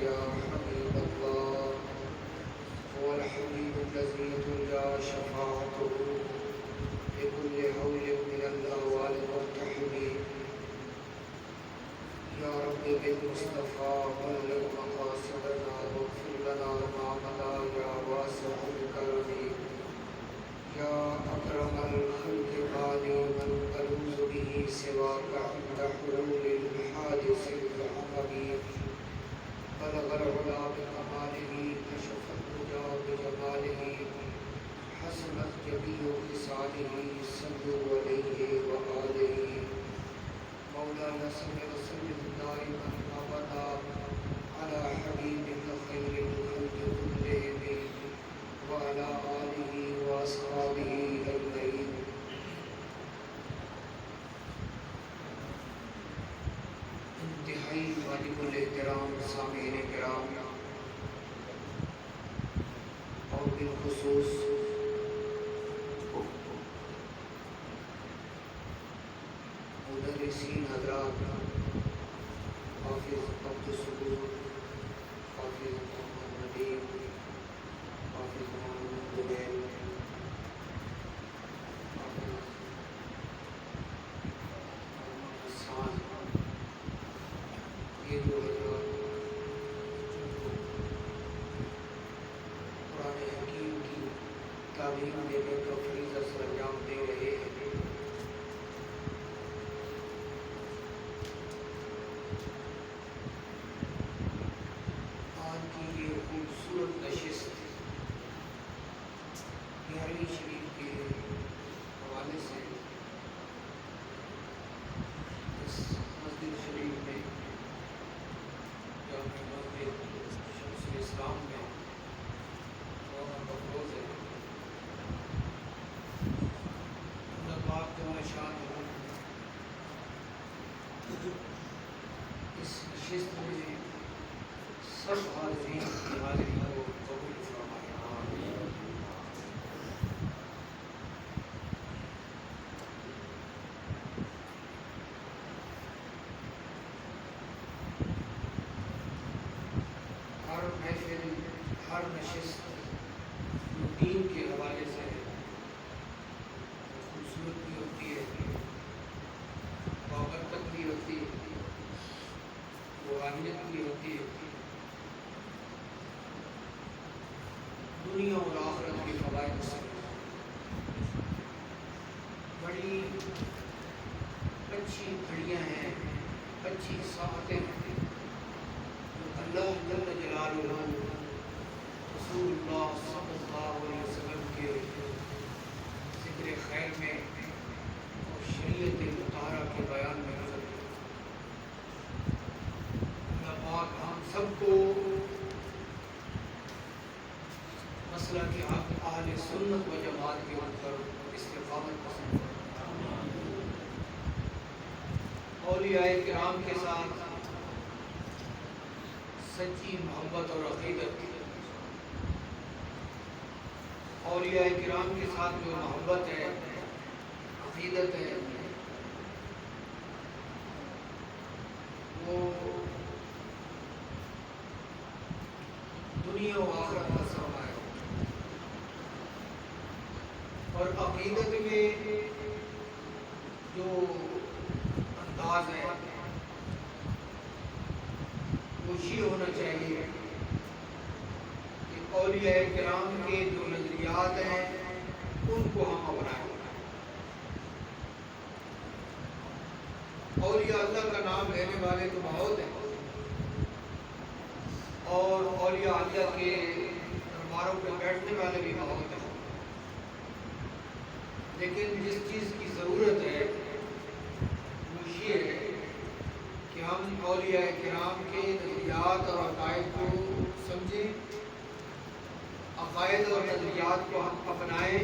يا حبيب الله هو الحبيب الذي ترجى شفاعته لكل هول من الأهوال والتحميل. يا رب بالمصطفى بلغ مقاصدنا واغفر لنا ما مضى يا واسع الكرم يا أكرم الخلق باني من ألوذ به سواك عند حلول الحادث العظيم. بلغ العلا بكماله كشف الهدى بجماله حسنت جميع خصاله صلوا عليه وآله. مولانا صل وسلم دائما أبدا على حبيبك خير الخلق كلهم وعلى آله وأصحابه أجمعين. انتہائی واجب الاحترام سامعین کرام اور بالخصوص مدرسین حضرات، حافظ عبدالصبور، حافظ محمد ندیم، حافظ محمد زبیر، حافظ محمد حسان، یہ جو حضرات قرآن حکیم کی تعلیم دینے کا فریضہ سر انجام دے رہے ہیں، آج کی یہ خوبصورت نشست گیارہویں شریف کے حوالے سے اس مسجد شریف میں جامع مسجد شمس الاسلام میں بہت افروز ہے. اللہ پاک جل شانہ اس نشست میں سب حاضرین کی حاضری کو قبول فرمائے. ہر محفل، ہر نشست دین کے حوالے سے خوبصورت بھی ہوتی ہے، بابرکت بھی ہوتی ہے، روحانیت بھی ہوتی ہے، دنیا اور آخرت کے فوائد سے بڑی اچھی گھڑیاں ہیں، اچھی ساعتیں ہیں جو اللہ جل جلالہ رسول اللہ صلی اللہ علیہ وسلم کے ذکر خیر میں اور شریعت مطہرہ کے بیان میں گزرتی ہے. اللہ پاک ہم سب کو مسئلہ کے حق اہل سنت و جماعت کے اوپر استقامت پسند فرمائے. اولیاء کرام کے ساتھ سچی محبت اور عقیدت، اولیاء کرام کے ساتھ جو محبت ہے، عقیدت ہے، وہ دنیا و آخرت کا سرمایہ ہے. اور عقیدت میں جو انداز ہے وہ یہ ہونا چاہیے کہ اولیاء کرام کے جو نظریات ہیں ان کو ہم اپنائیں. اولیاء اللہ کا نام لینے والے تو بہت ہیں اور اولیاء اللہ کے درباروں پہ بیٹھنے والے بھی بہت ہیں، لیکن جس چیز کی ضرورت ہے وہ یہ ہے کہ ہم اولیاء کرام کے نظریات اور عقائد کو سمجھیں، عقائد اور نظریات کو ہم اپنائیں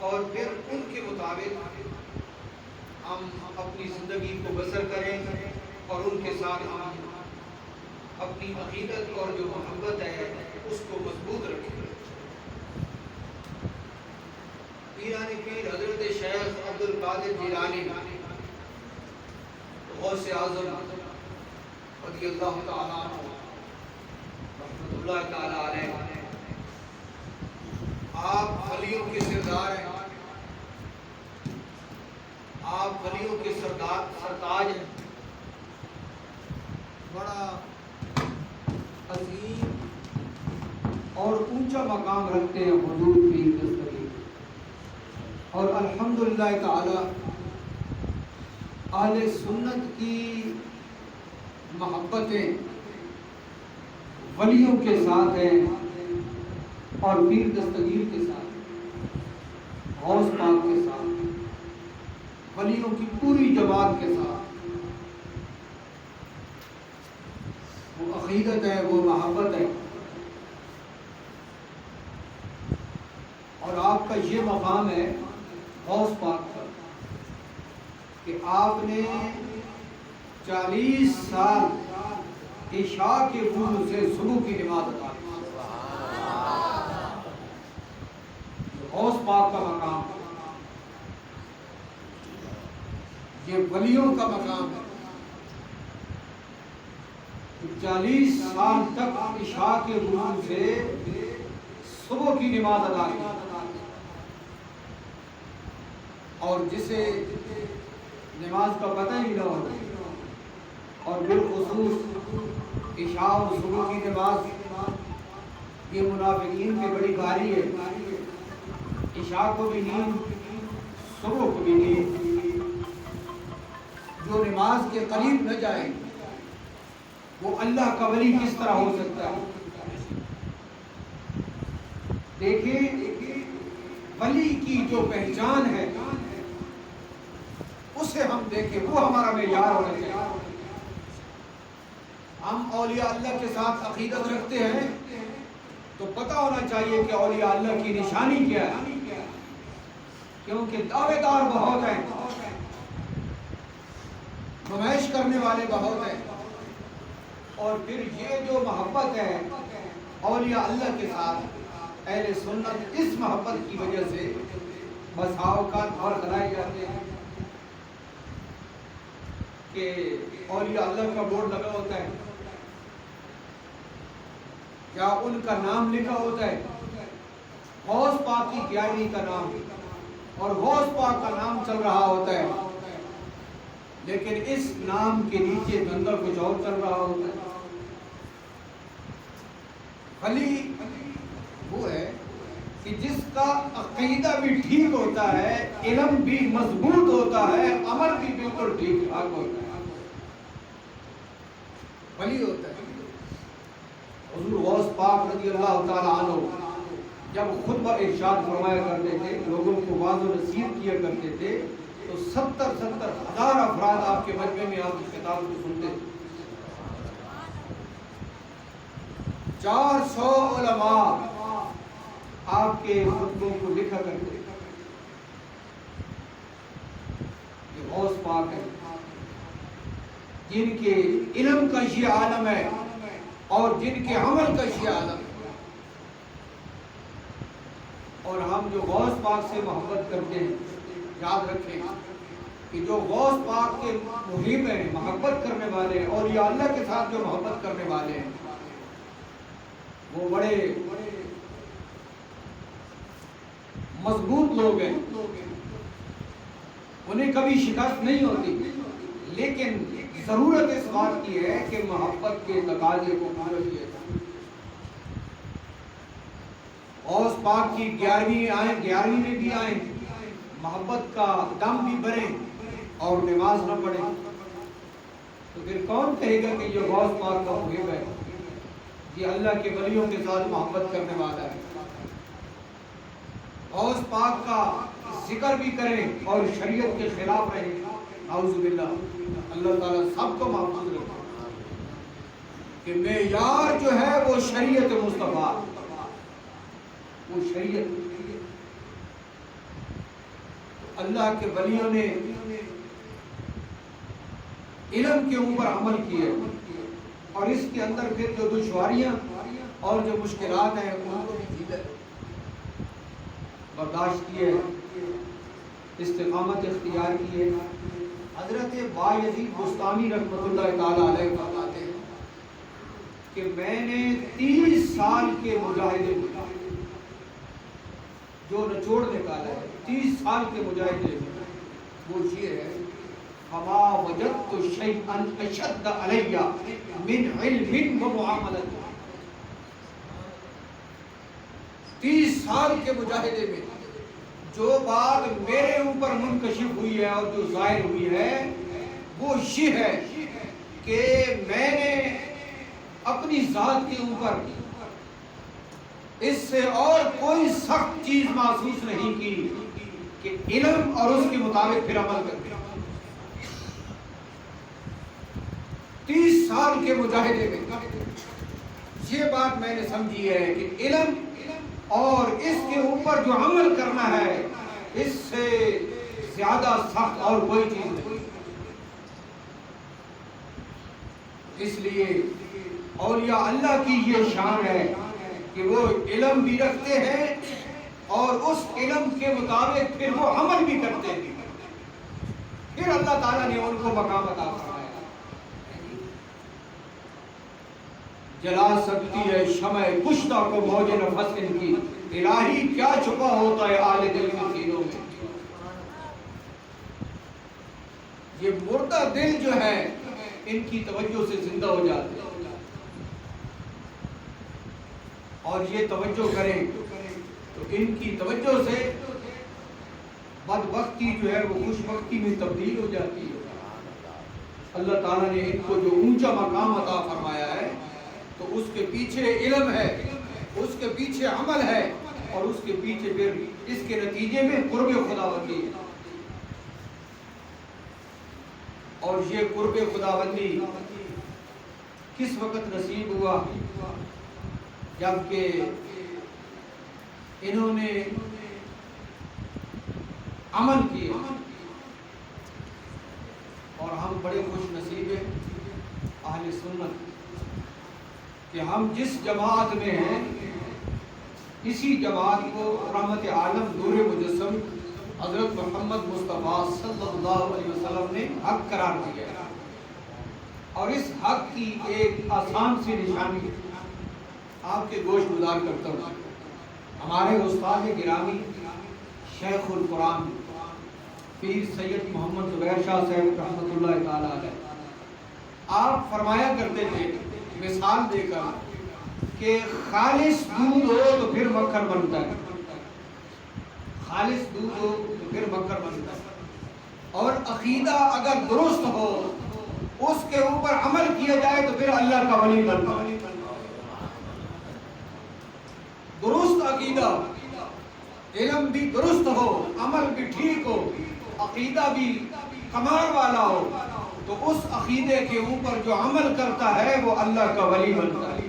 اور پھر ان کے مطابق ہم اپنی زندگی کو بسر کریں اور ان کے ساتھ ہم اپنی عقیدت اور جو محبت ہے اس کو مضبوط رکھیں. پیران پیر حضرت شیخ عبدالقادر جیلانی غوث اعظم رضی اللہ تعالیٰ عنہ اللہ تعالیٰ علیہ، آپ ولیوں کے سردار ہیں، آپ ولیوں کے سرتاج ہیں، بڑا عظیم اور اونچا مقام رکھتے ہیں حضور پیر دستگیر، اور الحمدللہ تعالی اہل سنت کی محبتیں ولیوں کے ساتھ ہیں اور پیر دستگیر کے ساتھ، غوث پاک کے ساتھ، ولیوں کی پوری جماعت کے ساتھ وہ عقیدت ہے، وہ محبت ہے۔ اور آپ کا یہ مقام ہے غوث پاک کا کہ آپ نے 40 سال عشاء کے وضو سے صبح کی نماز ادا کی۔ غوث پاک کا مقام، یہ ولیوں کا مقام ہے۔ 40 سال تک عشاء کے وضو سے صبح کی نماز ادا کی، اور جسے نماز کا پتہ ہی نہ ہو، اور بالخصوص عشاء اور صبح کی نماز یہ منافقین کی بڑی گالی ہے۔ عشاء کو بھی نیند، صبح کو بھی نیند۔ جو نماز کے قریب نہ جائے وہ اللہ کا ولی کس طرح ہو سکتا ہے؟ دیکھیں ولی کی جو پہچان ہے اسے ہم دیکھیں، وہ ہمارا معیار ہونا چاہیے۔ ہم اولیاء اللہ کے ساتھ عقیدت رکھتے ہیں تو پتہ ہونا چاہیے کہ اولیاء اللہ کی نشانی کیا ہے، کیونکہ دعوے دار بہت ہیں، نمائش کرنے والے بہت ہیں، اور پھر یہ جو محبت ہے اولیاء اللہ کے ساتھ اہل سنت، اس محبت کی وجہ سے بس اوقات اور کھلائے جاتے ہیں کہ اولیاء اللہ کا بورڈ لگا ہوتا ہے، کیا ان کا نام لکھا ہوتا ہے؟ غوث پاک کی گیارہویں کا نام اور غوث پاک کا نام چل رہا ہوتا ہے، لیکن اس نام کے نیچے اندر کچھ اور چل رہا ہوتا ہے۔ ولی وہ ہے کہ جس کا عقیدہ بھی ٹھیک ہوتا ہے، علم بھی مضبوط ہوتا ہے، عمل بھی بالکل ٹھیک ٹھاک ہوتا ہے، ولی ہوتا ہے۔ حضور غوث پاک رضی اللہ تعالی عنہ جب خطبہ ارشاد فرمایا کرتے تھے، لوگوں کو واعظ و نصیحت کیا کرتے تھے، تو 70 ہزار افراد آپ کے مجمع میں آپ کی خطاب کو سنتے تھے۔ 400 علماء آپ کے خطبوں کو لکھا کرتے تھے۔ یہ غوث پاک ہے جن کے علم کا یہ عالم ہے اور جن کے عمل کا یہ عالم ہے۔ اور ہم جو غوث پاک سے محبت کرتے ہیں، یاد رکھیں کہ جو غوث پاک کے محب ہیں، محبت کرنے والے ہیں، اور یا اللہ کے ساتھ جو محبت کرنے والے ہیں، وہ بڑے مضبوط لوگ ہیں، انہیں کبھی شکست نہیں ہوتی، لیکن ضرورت اس بات کی ہے کہ محبت کے تقاضے کو پورا کیا جائے۔ غوث پاک کی 11ویں میں بھی آئیں، محبت کا دم بھی بھریں اور نماز نہ پڑھیں، تو پھر کون کہے گا کہ یہ غوث پاک کا محب ہے، یہ اللہ کے ولیوں کے ساتھ محبت کرنے والا ہے؟ غوث پاک کا ذکر بھی کریں اور شریعت کے خلاف رہیں، اعوذ باللہ، اللہ تعالیٰ سب کو محفوظ رکھے کہ معیار جو ہے وہ شریعت مصطفیٰ، وہ شریعت۔ اللہ کے ولیوں نے علم کے اوپر عمل کیے، اور اس کے اندر پھر جو دشواریاں اور جو مشکلات ہیں ان کو بھی برداشت کیے، استقامت اختیار کیے۔ حضرت بایزید بستامی رحمۃ اللہ تعالی علیہ فرماتے ہیں کہ میں نے 30 سال کے مجاہدے میں جو نچوڑ نکالا ہے، 30 سال کے مجاہدے میں، وہ یہ ہے فما وجدت شيئا اشد علی من علم و معاملت۔ 30 سال کے مجاہدے میں جو بات میرے اوپر منکشف ہوئی ہے اور جو ظاہر ہوئی ہے وہ یہ ہے کہ میں نے اپنی ذات کے اوپر اس سے اور کوئی سخت چیز محسوس نہیں کی کہ علم اور اس کے مطابق پھر عمل کرنا۔ 30 سال کے مجاہدے میں یہ بات میں نے سمجھی ہے کہ علم اور اس کے اوپر جو عمل کرنا ہے اس سے زیادہ سخت اور کوئی چیز نہیں۔ اس لیے اولیاء اللہ کی یہ شان ہے کہ وہ علم بھی رکھتے ہیں اور اس علم کے مطابق پھر وہ عمل بھی کرتے ہیں، پھر اللہ تعالیٰ نے ان کو مقام عطا فرمایا۔ جلا سکتی ہے شمع کشتہ کو موج نفس ان کی، الہی کیا چھپا ہوتا ہے آل دل کے سینوں میں۔ یہ مردہ دل جو ہے ان کی توجہ سے زندہ ہو جاتے ہیں، اور یہ توجہ کریں تو ان کی توجہ سے بدبختی جو ہے وہ خوش بختی میں تبدیل ہو جاتی ہے۔ اللہ تعالیٰ نے ان کو جو اونچا مقام عطا فرمایا ہے تو اس کے پیچھے علم ہے، اس کے پیچھے عمل ہے، اور اس کے پیچھے پھر اس کے نتیجے میں قرب خداوندی ہے۔ اور یہ قرب خداوندی کس وقت نصیب ہوا؟ جبکہ انہوں نے عمل کیا، اور ہم بڑے خوش نصیب ہیں اہل سنت کہ ہم جس جماعت میں ہیں اسی جماعت کو رحمت عالم نور مجسم حضرت محمد مصطفیٰ صلی اللہ علیہ وسلم نے حق قرار دیا ہے، اور اس حق کی ایک آسان سی نشانی آپ کے گوش گزار کرتا ہوں۔ ہمارے استاد گرامی شیخ القرآن پیر سید محمد زبیر شاہ صاحب رحمۃ اللہ تعالی علیہ، آپ فرمایا کرتے تھے مثال دے کر کہ خالص دودھ ہو تو پھر مکھن بنتا ہے، خالص دودھ ہو تو پھر مکھن بنتا ہے، اور عقیدہ اگر درست ہو اس کے اوپر عمل کیا جائے تو پھر اللہ کا ولی بنتا ہے۔ درست عقیدہ، علم بھی درست ہو، عمل بھی ٹھیک ہو، عقیدہ بھی کمال والا ہو، تو اس عقیدے کے اوپر جو عمل کرتا ہے وہ اللہ کا ولی بنتا ہے۔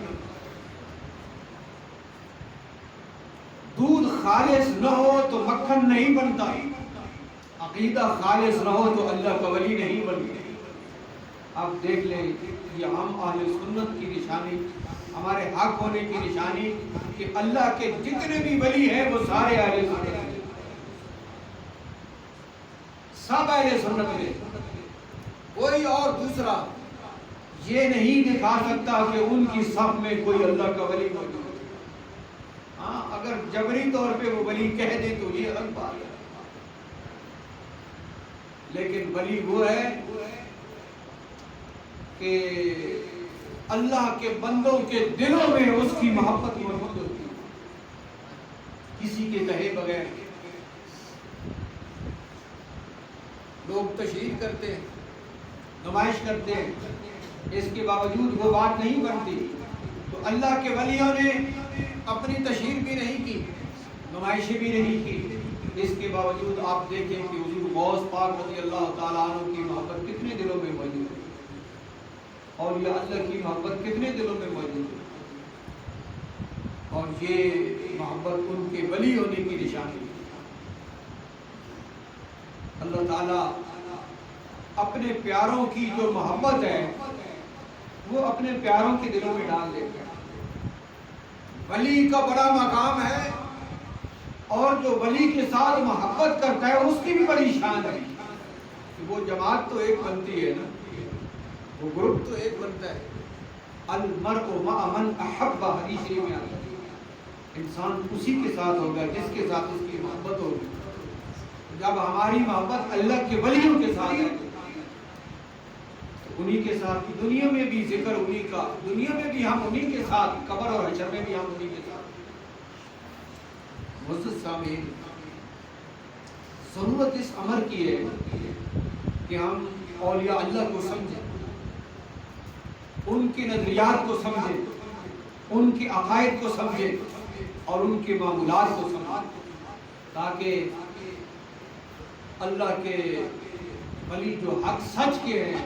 دودھ خالص نہ ہو تو مکھن نہیں بنتا، عقیدہ خالص نہ ہو تو اللہ کا ولی نہیں بنتا۔ آپ دیکھ لیں یہ ہم اہل سنت کی نشانی، ہمارے حق ہونے کی نشانی کہ اللہ کے جتنے بھی ولی ہیں وہ سارے اہل سنت ہیں، سب اہل سنت میں، کوئی اور دوسرا یہ نہیں دکھا سکتا کہ ان کی صف میں کوئی اللہ کا ولی موجود ہے۔ ہاں اگر جبری طور پہ وہ ولی کہہ دے تو یہ الگ بات ہے، لیکن ولی وہ ہے کہ اللہ کے بندوں کے دلوں میں اس کی محبت موجود ہوتی ہے، کسی کے کہے بغیر۔ لوگ تشہیر کرتے ہیں، نمائش کرتے ہیں، اس کے باوجود وہ بات نہیں بنتی۔ تو اللہ کے ولیوں نے اپنی تشہیر بھی نہیں کی، نمائشیں بھی نہیں کی، اس کے باوجود آپ دیکھیں کہ حضور غوث پاک رضی اللہ تعالیٰ عنہ کی محبت کتنے دلوں میں موجود ہے، اور یہ اللہ کی محبت کتنے دلوں میں موجود ہے، اور یہ محبت ان کے ولی ہونے کی نشانی ہے۔ اللہ تعالیٰ اپنے پیاروں کی جو محبت ہے وہ اپنے پیاروں کے دلوں میں ڈال دیتا ہے۔ ولی کا بڑا مقام ہے، اور جو ولی کے ساتھ محبت کرتا ہے اس کی بھی بڑی شان ہے۔ وہ جماعت تو ایک بنتی ہے نا، وہ گروپ تو ایک بنتا ہے، المرء مع من احب، حدیث شریف میں آتا ہے انسان اسی کے ساتھ ہوگا جس کے ساتھ اس کی محبت ہوگی. جب ہماری محبت اللہ کے ولیوں کے ساتھ ہے تو انہی کے ساتھ دنیا میں بھی ذکر انہی کا، دنیا میں بھی ہم انہی کے ساتھ، قبر اور حشر میں بھی ہم انہی کے ساتھ. معزز سامعین، ضرورت اس امر کی ہے کہ ہم اولیاء اللہ کو سمجھیں، ان کے نظریات کو سمجھیں، ان کے عقائد کو سمجھیں اور ان کے معمولات کو سمجھیں، تاکہ اللہ کے ولی جو حق سچ کے ہیں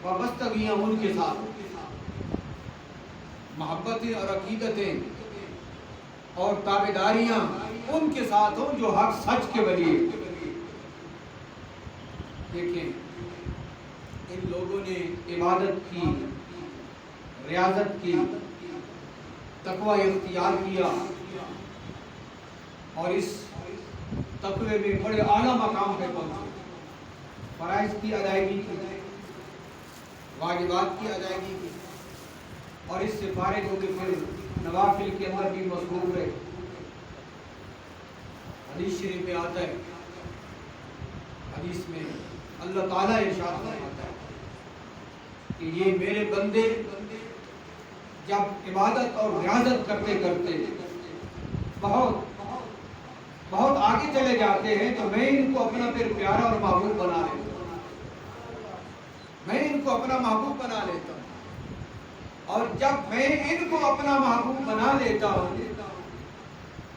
وابستگیاں ان کے ساتھ، محبتیں اور عقیدتیں اور تابعداریاں ان کے ساتھ ہوں جو حق سچ کے ولی ہیں. دیکھیں ان لوگوں نے عبادت کی، ریاضت کی، تقوی اختیار کیا اور اس تقوی میں بڑے اعلیٰ مقام پہ پہنچے. فرائض کی ادائیگی کی، واجبات کی ادائیگی کی اور اس سے فارغ ہو کے پھر نوافل کے اندر بھی مصروف رہے. حدیث شریف میں آتا ہے، حدیث میں اللہ تعالیٰ ارشاد فرماتا ہے کہ یہ میرے بندے جب عبادت اور ریاضت کرتے کرتے بہت آگے چلے جاتے ہیں تو میں ان کو اپنا پھر پیارا اور محبوب بنا لیتا ہوں، میں ان کو اپنا محبوب بنا لیتا ہوں. اور جب میں ان کو اپنا محبوب بنا لیتا ہوں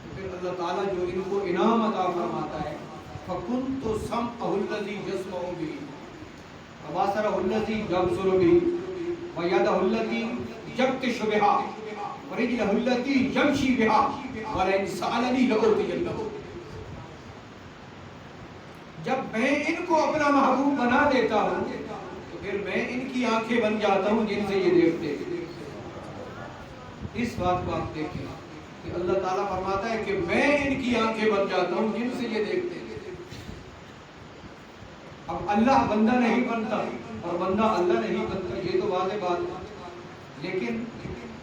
تو پھر اللہ تعالیٰ جو ان کو انعام عطا فرماتا ہے، فَكُنْتُ سَمْعَهُ الَّذِي يَسْمَعُ بِهِ وَبَصَرَهُ الَّذِي يَبْصُرُ بِهِ وَيَدَهُ الَّتِي يَبْطِشُ بِهَا وَرِجْلَهُ الَّتِي يَمْشِي بِهَا وَلَئِنْ سَأَلَنِي لَأُعْطِيَنَّهُ. جب میں ان کو اپنا محبوب بنا دیتا ہوں تو پھر میں ان کی آنکھیں بن جاتا ہوں جن سے یہ دیکھتے ہیں. اس بات کو آپ دیکھیں کہ اللہ تعالیٰ فرماتا ہے کہ میں ان کی آنکھیں بن جاتا ہوں جن سے یہ دیکھتے ہیں. اب اللہ بندہ نہیں بنتا اور بندہ اللہ نہیں بنتا، یہ تو واضح بات ہے. لیکن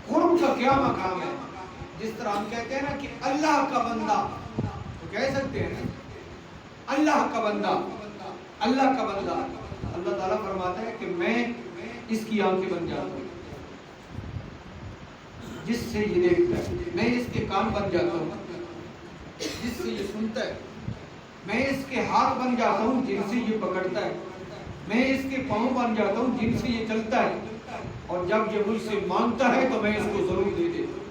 قرب کا کیا مقام ہے؟ جس طرح ہم کہتے ہیں نا کہ اللہ کا بندہ، تو کہہ سکتے ہیں نا اللہ کا بندہ، اللہ کا بندہ. اللہ تعالیٰ فرماتا ہے کہ میں اس کی آنکھیں بن جاتا ہوں جس سے یہ دیکھتا ہے، میں اس کے کان بن جاتا ہوں جس سے یہ سنتا ہے، میں اس کے ہاتھ بن جاتا ہوں جن سے یہ پکڑتا ہے، میں اس کے پاؤں بن جاتا ہوں جن سے یہ چلتا ہے، اور جب یہ مجھ سے مانگتا ہے تو میں اس کو ضرور دے دیتا ہوں.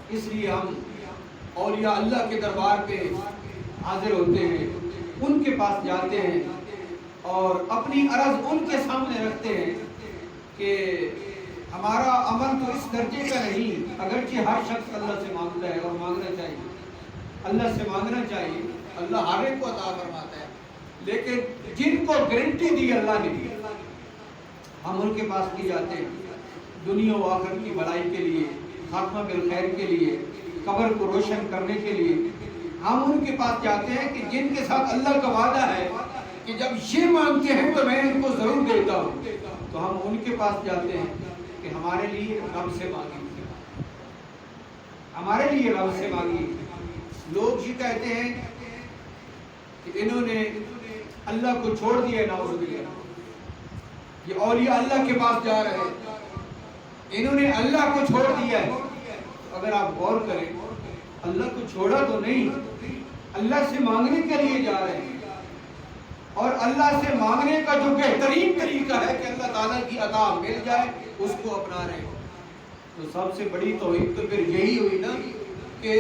اس لیے ہم اولیاء اللہ کے دربار پہ حاضر ہوتے ہیں، ان کے پاس جاتے ہیں اور اپنی عرض ان کے سامنے رکھتے ہیں کہ ہمارا عمل تو اس درجے کا نہیں، اگرچہ ہر شخص اللہ سے مانگتا ہے اور مانگنا چاہیے، اللہ سے مانگنا چاہیے، اللہ ہر ایک کو عطا فرماتا ہے، لیکن جن کو گارنٹی دی اللہ نے دی ہم ان کے پاس بھی جاتے ہیں دنیا و آخرت کی بھلائی کے لیے، خاتمہ بالخیر کے لیے، قبر کو روشن کرنے کے لیے. ہم ان کے پاس جاتے ہیں کہ جن کے ساتھ اللہ کا وعدہ ہے کہ جب یہ مانگتے ہیں تو میں ان کو ضرور دیتا ہوں. تو ہم ان کے پاس جاتے ہیں کہ ہمارے لیے رب سے مانگی، ہمارے لیے رب سے مانگی. لوگ یہ کہتے ہیں کہ انہوں نے اللہ کو چھوڑ دیا، نعوذ باللہ، یہ اولیاء اللہ کے پاس جا رہے ہیں، انہوں نے اللہ کو چھوڑ دیا ہے. اگر آپ غور کریں اللہ کو چھوڑا تو نہیں، اللہ سے مانگنے کے لیے جا رہے ہیں، اور اللہ سے مانگنے کا جو بہترین طریقہ ہے کہ اللہ تعالیٰ کی عطا مل جائے اس کو اپنا رہے ہیں. تو سب سے بڑی توحید تو پھر یہی ہوئی نا کہ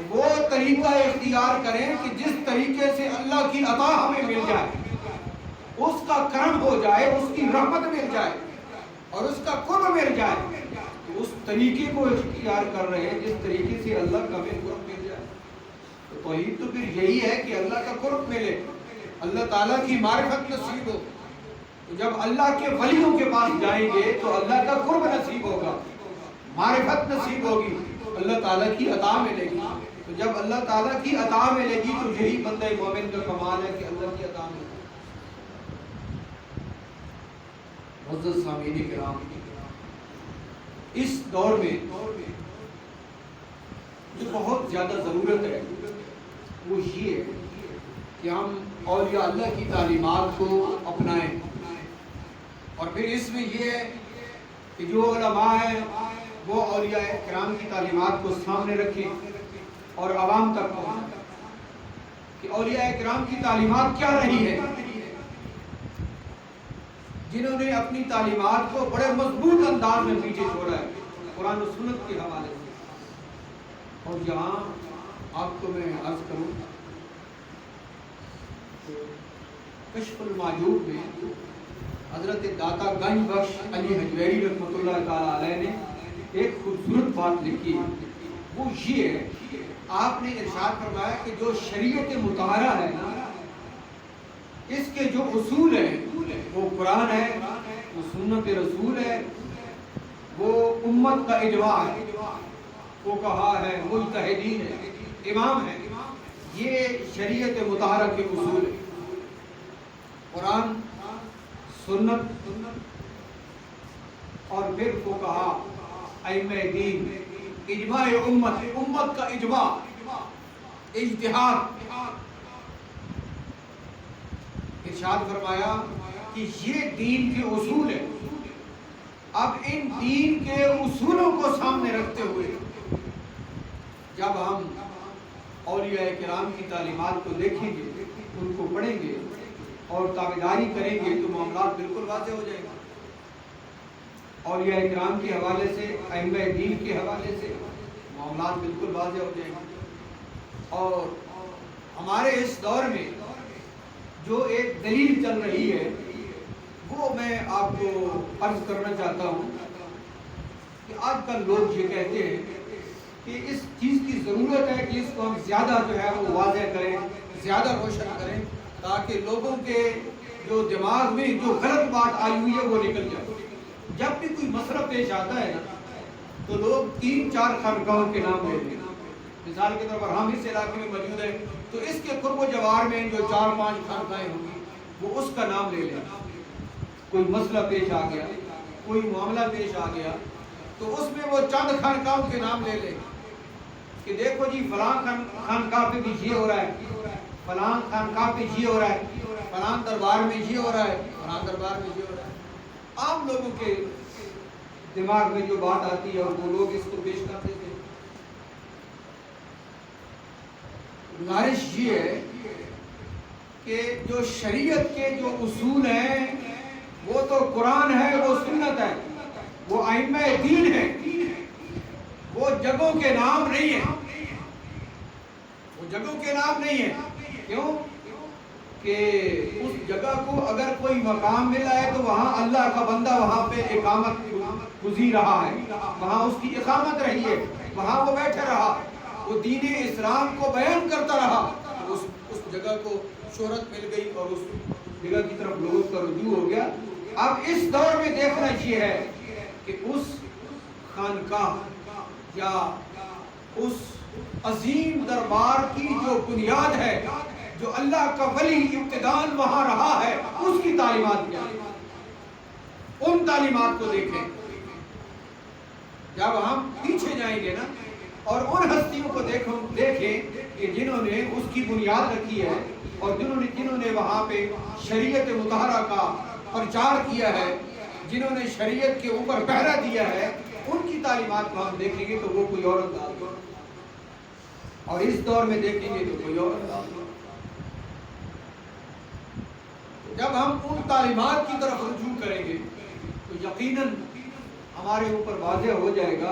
وہ طریقہ اختیار کریں کہ جس طریقے سے اللہ کی عطا ہمیں مل جائے، اس کا کرم ہو جائے، اس کی رحمت مل جائے اور اس کا قرب مل جائے. اس طریقے کو اختیار کر رہے ہیں جس طریقے سے اللہ کا ہمیں قرب مل جائے. تو توحید تو پھر یہی ہے کہ اللہ کا قرب ملے، اللہ تعالیٰ کی معرفت نصیب ہو. تو جب اللہ کے ولیوں کے پاس جائیں گے تو اللہ کا قرب نصیب ہوگا، معرفت نصیب ہوگی، اللہ تعالیٰ کی عطا ملے گی. تو جب اللہ تعالیٰ کی عطا ملے گی تو یہی بندہ مومن کا کمال ہے کہ اللہ کی عطا ملے گی. معزز سامعین کرام، اس دور میں جو بہت زیادہ ضرورت ہے وہ یہ ہے کہ ہم اولیاء اللہ کی تعلیمات کو اپنائیں، اور پھر اس میں یہ ہے کہ جو علماء ہیں وہ اولیاء کرام کی تعلیمات کو سامنے رکھیں اور عوام تک پہنچائیں کہ اولیاء کرام کی تعلیمات کیا رہی ہے، جنہوں نے اپنی تعلیمات کو بڑے مضبوط انداز میں پیچھے چھوڑا ہے قرآن و سنت کے حوالے سے۔ اور یہاں آپ کو میں عرض کروں، کشف المعجوب میں حضرت داتا گنج بخش علی حجویری رحمۃ اللہ تعالیٰ علیہ نے ایک خوبصورت بات لکھی، وہ یہ ہے، آپ نے ارشاد فرمایا کہ جو شریعت مطہرہ ہے نا، اس کے جو اصول ہیں وہ قرآن ہے، وہ سنت رسول ہے، وہ امت کا اجماع ہے، وہ کہا ہے، مجتہدین ہے، امام ہے، یہ شریعت مطہرہ کے اصول ہیں۔ قرآن، سنت اور پھر وہ کہا ائمہ دین، اجماع امت کا اجماع، اجتہاد۔ ارشاد فرمایا کہ یہ دین کے اصول ہیں۔ اب ان دین کے اصولوں کو سامنے رکھتے ہوئے جب ہم اولیاء کرام کی تعلیمات کو دیکھیں گے، ان کو پڑھیں گے اور تابعداری کریں گے تو معاملات بالکل واضح ہو جائیں گے۔ اولیاء کرام کے حوالے سے، ائمہ دین کے حوالے سے معاملات بالکل واضح ہو جائیں گے۔ اور ہمارے اس دور میں جو ایک دلیل چل رہی ہے وہ میں آپ کو عرض کرنا چاہتا ہوں کہ آج کل لوگ یہ کہتے ہیں کہ اس چیز کی ضرورت ہے کہ اس کو ہم زیادہ جو ہے وہ واضح کریں، زیادہ روشن کریں، تاکہ لوگوں کے جو دماغ میں جو غلط بات آئی ہوئی ہے وہ نکل جائے۔ جب بھی کوئی مسئلہ پیش آتا ہے تو لوگ 3-4 خانقاہوں کے نام لیتے ہیں۔ مثال کے طور پر ہم اس علاقے میں موجود ہیں تو اس کے قرب و جوار میں جو 4-5 خانقاہیں ہوں گی وہ اس کا نام لے لیں۔ کوئی مسئلہ پیش آ گیا، کوئی معاملہ پیش آ گیا تو اس میں وہ چند خانقاہوں کے نام لے لیں کہ دیکھو جی فلاں خانقاہ پہ بھی یہ ہو رہا ہے، فلاں خانقاہ پہ یہ ہو رہا ہے، فلاں دربار میں یہ ہو رہا ہے، فلاں دربار میں یہ ہو رہا ہے۔ عام لوگوں کے دماغ میں جو بات آتی ہے اور وہ لوگ اس کو پیش کرتے تھے۔ گزارش یہ ہے کہ جو شریعت کے جو اصول ہیں وہ تو قرآن ہے، وہ سنت ہے، وہ ائمہ دین ہے، وہ جگہوں کے نام نہیں ہیں، وہ جگہوں کے نام نہیں ہیں۔ کیوں کہ اس جگہ کو اگر کوئی مقام ملا ہے تو وہاں اللہ کا بندہ وہاں پہ اقامت گزیر رہا ہے، وہاں اس کی اقامت رہی ہے، وہاں وہ بیٹھا رہا، وہ دین اسلام کو بیان کرتا رہا، اس جگہ کو شہرت مل گئی اور اس جگہ کی طرف لوگوں کا رجوع ہو گیا۔ اب اس دور میں دیکھنا یہ ہے کہ اس خانقاہ یا اس عظیم دربار کی جو بنیاد ہے، جو اللہ کا ولی ابتداءً وہاں رہا ہے، اس کی تعلیمات کیا ہیں، ان تعلیمات کو دیکھیں۔ جب ہم پیچھے جائیں گے نا اور ان ہستیوں کو دیکھیں کہ جنہوں نے اس کی بنیاد رکھی ہے اور جنہوں نے وہاں پہ شریعت مطہرہ کا پرچار کیا ہے، جنہوں نے شریعت کے اوپر پہرا دیا ہے، ان کی تعلیمات کو ہم دیکھیں گے تو وہ کوئی اور انداز ہے، اور اس دور میں دیکھیں گے تو کوئی اور انداز ہے۔ جب ہم ان تعلیمات کی طرف رجوع کریں گے تو یقیناً ہمارے اوپر واضح ہو جائے گا